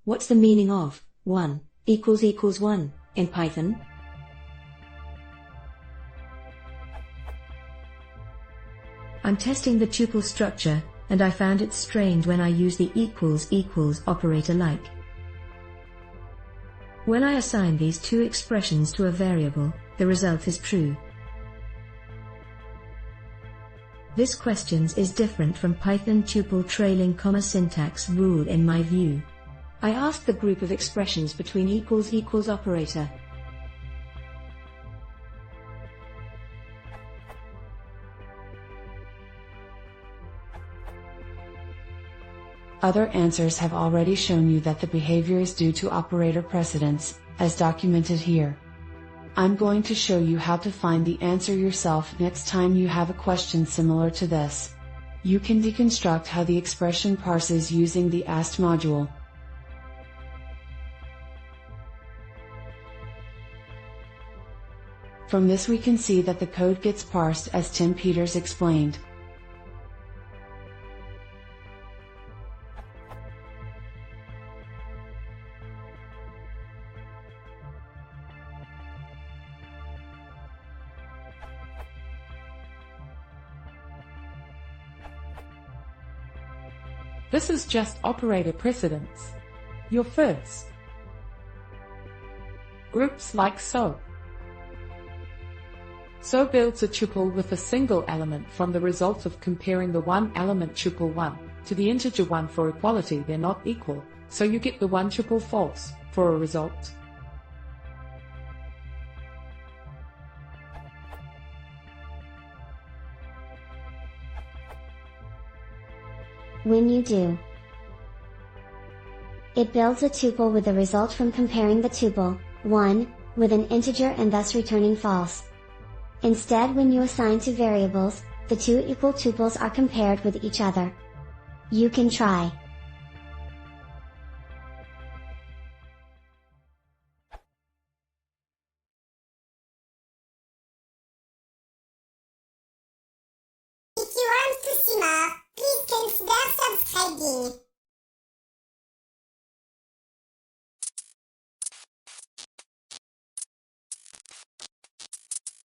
What's the meaning of 1 = 1 in Python? I'm testing the tuple structure, and I found it strange when I use the == operator like. When I assign these two expressions to a variable, the result is true. This question is different from Python tuple trailing comma syntax rule in my view. I asked the group of expressions between == operator. Other answers have already shown you that the behavior is due to operator precedence, as documented here. I'm going to show you how to find the answer yourself next time you have a question similar to this. You can deconstruct how the expression parses using the AST module. From this we can see that the code gets parsed as Tim Peters explained. This is just operator precedence. Your first. Groups like so. So builds a tuple with a single element from the result of comparing the one element tuple 1 to the integer 1 for equality. They're not equal, so you get the one tuple false for a result. When you do, it builds a tuple with the result from comparing the tuple 1 with an integer and thus returning false. Instead, when you assign two variables, the two equal tuples are compared with each other. You can try. If you want to see more, please consider subscribing.